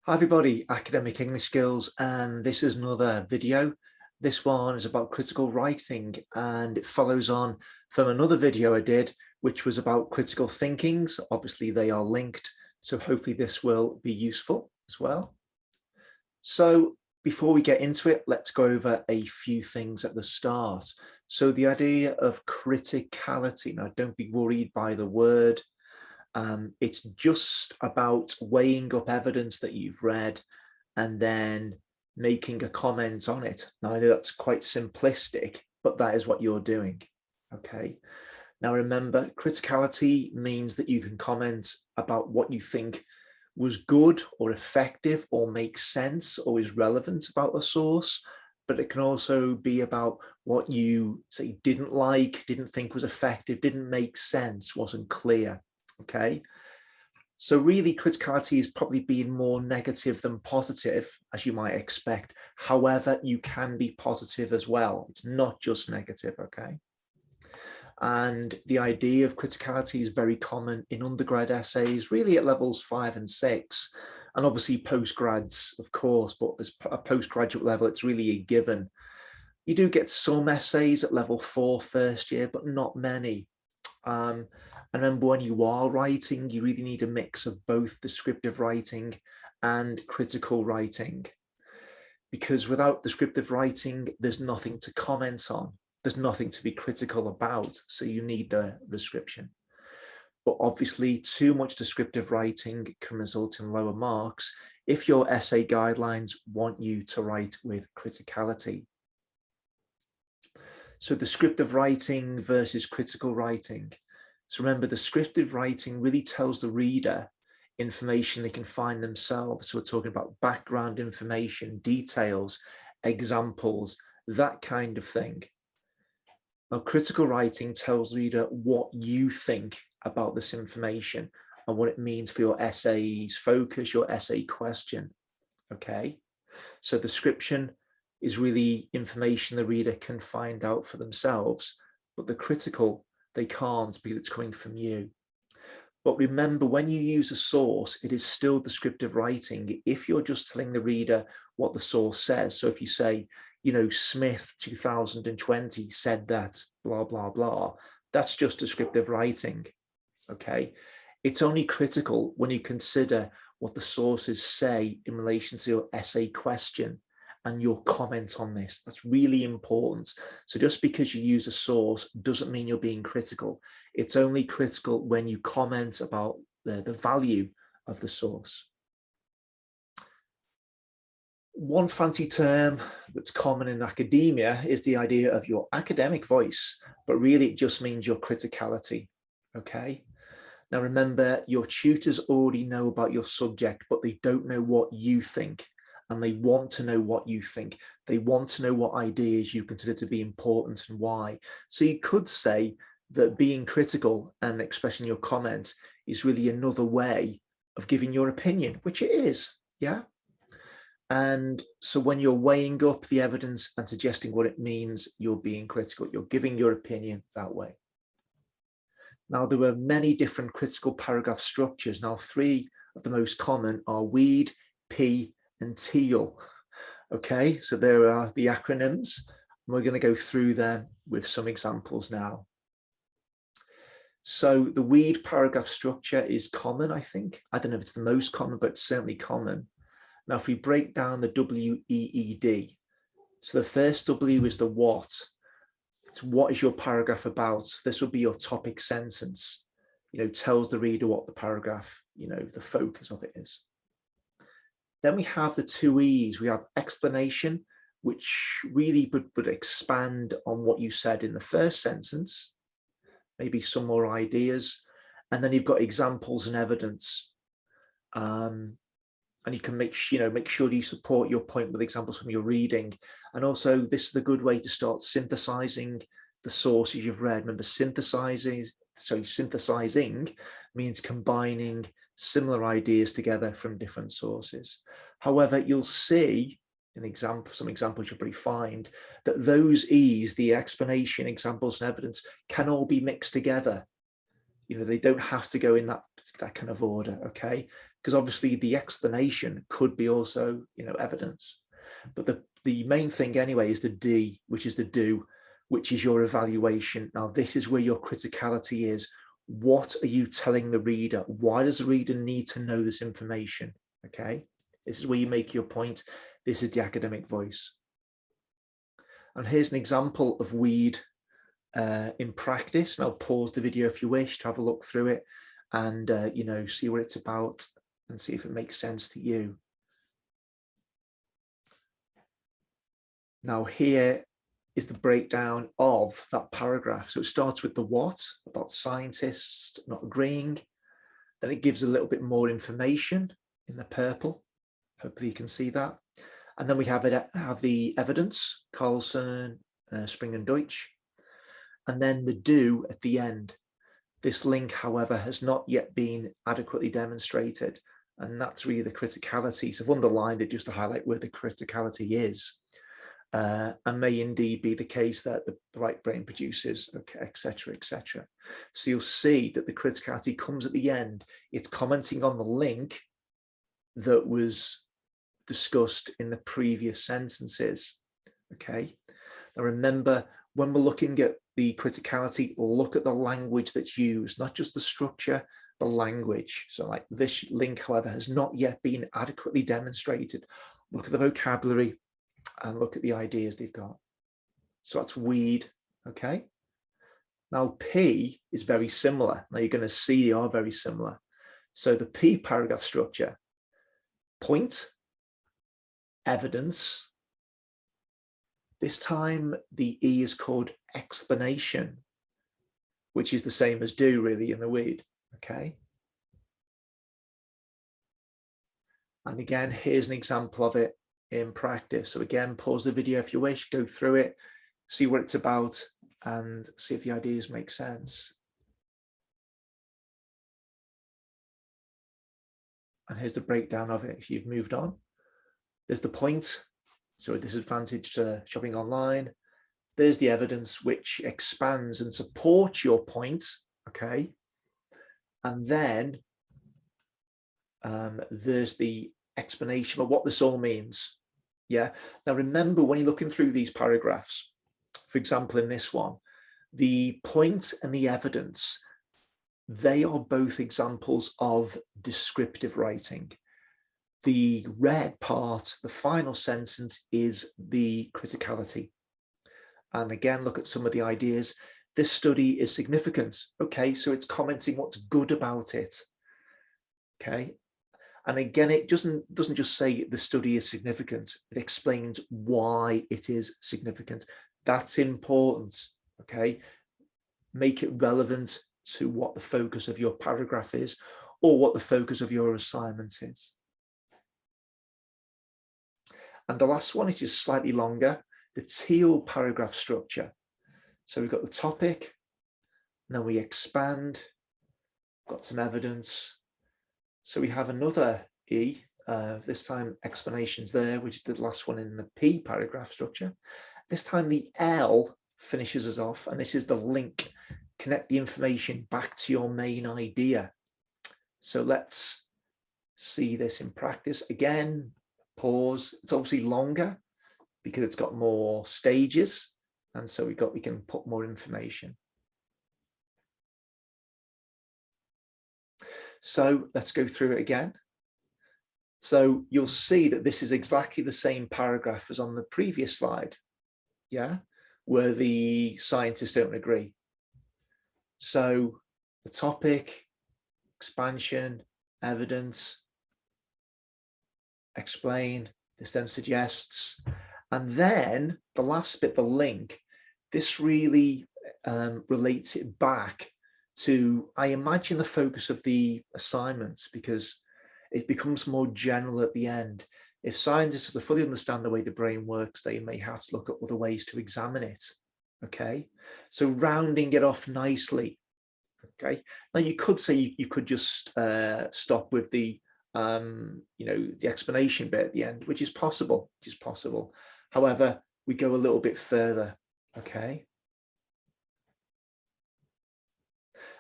Hi everybody, Academic English Skills, and this is another video. This one is about critical writing and it follows on from another video I did, which was about critical thinking. So obviously they are linked, so hopefully this will be useful as well. So before we get into it, let's go over a few things at the start. So the idea of criticality, now don't be worried by the word. It's just about weighing up evidence that you've read and then making a comment on it. Now, I know that's quite simplistic, but that is what you're doing. Okay. Now, remember, criticality means that you can comment about what you think was good or effective or makes sense or is relevant about a source, but it can also be about what you say didn't like, didn't think was effective, didn't make sense, wasn't clear. Okay, so really criticality is probably being more negative than positive, as you might expect. However, you can be positive as well. It's not just negative, okay? And the idea of criticality is very common in undergrad essays, really at levels 5 and 6, and obviously postgrads, of course, but as a postgraduate level, it's really a given. You do get some essays at level 4 first year, but not many. And remember, when you are writing, you really need a mix of both descriptive writing and critical writing. Because without descriptive writing, there's nothing to comment on. There's nothing to be critical about. So you need the description. But obviously, too much descriptive writing can result in lower marks if your essay guidelines want you to write with criticality. So descriptive writing versus critical writing. So remember, descriptive writing really tells the reader information they can find themselves. So we're talking about background information, details, examples, that kind of thing. Now, critical writing tells the reader what you think about this information and what it means for your essay's focus, your essay question. Okay, so description is really information the reader can find out for themselves, but the critical, they can't because it's coming from you. But remember, when you use a source, it is still descriptive writing if you're just telling the reader what the source says. So if you say, you know, Smith 2020 said that, blah, blah, blah, that's just descriptive writing, okay? It's only critical when you consider what the sources say in relation to your essay question and your comment on this. That's really important. So just because you use a source doesn't mean you're being critical. It's only critical when you comment about the value of the source. One fancy term that's common in academia is the idea of your academic voice, but really it just means your criticality, okay? Now remember, your tutors already know about your subject, but they don't know what you think. And they want to know what you think. They want to know what ideas you consider to be important and why. So you could say that being critical and expressing your comments is really another way of giving your opinion, which it is, yeah? And so when you're weighing up the evidence and suggesting what it means, you're being critical. You're giving your opinion that way. Now, there were many different critical paragraph structures. Now, 3 of the most common are Weed, P, and Teal. Okay, so there are the acronyms. We're going to go through them with some examples now. So the Weed paragraph structure is common, I think. I don't know if it's the most common, but it's certainly common. Now, if we break down the WEED, so the first W is the what. It's what is your paragraph about? This will be your topic sentence, you know, tells the reader what the paragraph, you know, the focus of it is. Then we have the 2 E's. We have explanation, which really would expand on what you said in the first sentence, maybe some more ideas. And then you've got examples and evidence. And you can make sure you support your point with examples from your reading. And also, this is a good way to start synthesizing the sources you've read. Remember, synthesizing means combining similar ideas together from different sources. However, you'll see some examples you'll probably find that those E's, the explanation, examples, and evidence, can all be mixed together. You know, they don't have to go in that kind of order, okay? because obviously the explanation could be also, evidence. But the main thing anyway is the D, which is the do, which is your evaluation. Now, this is where your criticality is. What are you telling the reader? Why does the reader need to know this information? Okay, this is where you make your point. This is the academic voice. And here's an example of weed in practice. And I'll pause the video if you wish to have a look through it and, see what it's about and see if it makes sense to you. Now, here is the breakdown of that paragraph. So it starts with the what, about scientists not agreeing. Then it gives a little bit more information in the purple. Hopefully you can see that. And then we have the evidence, Carlson, Spring and Deutsch. And then the do at the end. This link, however, has not yet been adequately demonstrated. And that's really the criticality. So I've underlined it just to highlight where the criticality is. And may indeed be the case that the right brain produces, okay, etc., etc. So you'll see that the criticality comes at the end. It's commenting on the link that was discussed in the previous sentences. Okay. Now remember, when we're looking at the criticality, look at the language that's used, not just the structure, the language. So like this link, however, has not yet been adequately demonstrated. Look at the vocabulary and look at the ideas they've got. So that's weed, okay? Now P is very similar. Now you're going to see they are very similar. So the P paragraph structure, point, evidence. This time the E is called explanation, which is the same as do really in the weed, okay? And again, here's an example of it in practice. So again, pause the video if you wish, go through it, see what it's about, and see if the ideas make sense. And here's the breakdown of it. If you've moved on, there's the point. So a disadvantage to shopping online. There's the evidence which expands and supports your point, okay? And then there's the explanation of what this all means. Yeah. Now remember, when you're looking through these paragraphs, for example, in this one, the point and the evidence, they are both examples of descriptive writing. The red part, the final sentence, is the criticality. And again, look at some of the ideas. This study is significant. Okay, so it's commenting what's good about it. Okay. And again, it doesn't just say the study is significant. It explains why it is significant. That's important. Okay. Make it relevant to what the focus of your paragraph is or what the focus of your assignment is. And the last one is just slightly longer, the Teal paragraph structure. So we've got the topic, and then we expand, got some evidence. So we have another E, this time explanations there, which is the last one in the P paragraph structure. This time the L finishes us off, and this is the link. Connect the information back to your main idea. So let's see this in practice. Again, pause. It's obviously longer because it's got more stages, and so we can put more information. So let's go through it again. So you'll see that this is exactly the same paragraph as on the previous slide, yeah, where the scientists don't agree. So the topic, expansion, evidence, explain, this then suggests, and then the last bit, the link, this really relates it back to, I imagine, the focus of the assignments, because it becomes more general at the end. If scientists fully understand the way the brain works, they may have to look at other ways to examine it. Okay, so rounding it off nicely. Okay, now you could say you could just stop with the the explanation bit at the end, which is possible. However, we go a little bit further. Okay.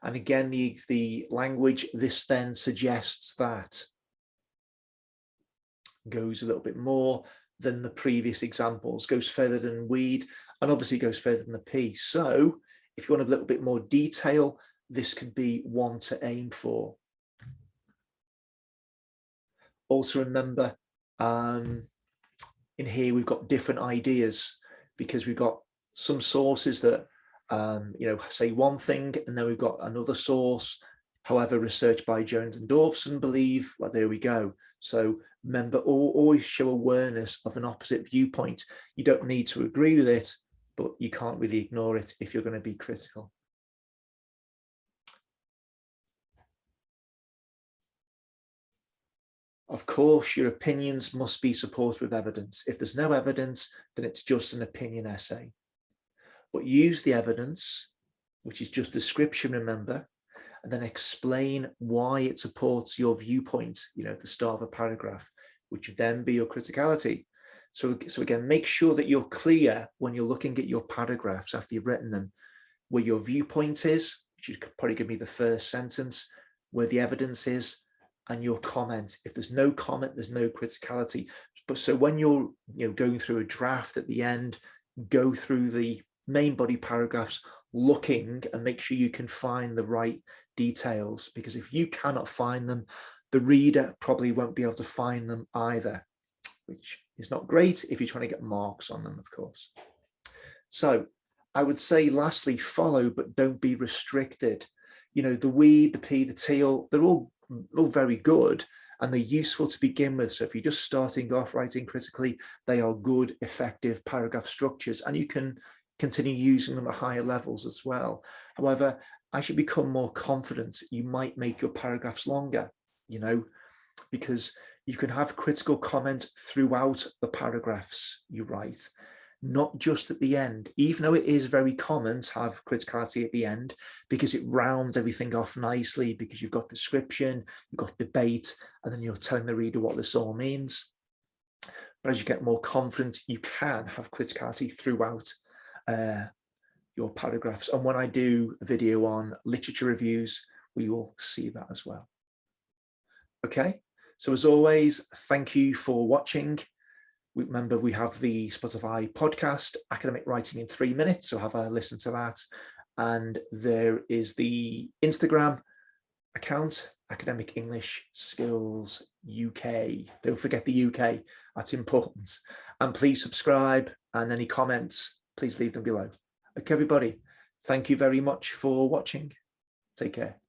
And again, the language, this then suggests that. goes a little bit more than the previous examples, goes further than weed, and obviously goes further than the P. So if you want a little bit more detail, this could be one to aim for. Also remember, in here we've got different ideas, because we've got some sources that say one thing, and then we've got another source. However, research by Jones and Dawson believe, well, there we go. So remember, always show awareness of an opposite viewpoint. You don't need to agree with it, but you can't really ignore it if you're going to be critical. Of course, your opinions must be supported with evidence. If there's no evidence, then it's just an opinion essay. But use the evidence, which is just description, remember, and then explain why it supports your viewpoint, at the start of a paragraph, which would then be your criticality. So again, make sure that you're clear when you're looking at your paragraphs after you've written them, where your viewpoint is, which is probably going to be the first sentence, where the evidence is, and your comment. If there's no comment, there's no criticality. But so when you're going through a draft at the end, go through the main body paragraphs looking and make sure you can find the right details, because if you cannot find them, the reader probably won't be able to find them either, which is not great if you're trying to get marks on them, of course. So I would say lastly, follow but don't be restricted. The weed, the P, the teal, they're all very good and they're useful to begin with. So if you're just starting off writing critically, they are good, effective paragraph structures, and you can continue using them at higher levels as well. However, as you become more confident, you might make your paragraphs longer, because you can have critical comment throughout the paragraphs you write, not just at the end, even though it is very common to have criticality at the end, because it rounds everything off nicely, because you've got description, you've got debate, and then you're telling the reader what this all means. But as you get more confident, you can have criticality throughout your paragraphs. And when I do a video on literature reviews, we will see that as well. Okay, so as always, thank you for watching. Remember, we have the Spotify podcast, Academic Writing in 3 Minutes, so have a listen to that. And there is the Instagram account, Academic English Skills UK. Don't forget the UK, that's important. And please subscribe, and any comments, please leave them below. Okay, everybody, thank you very much for watching. Take care.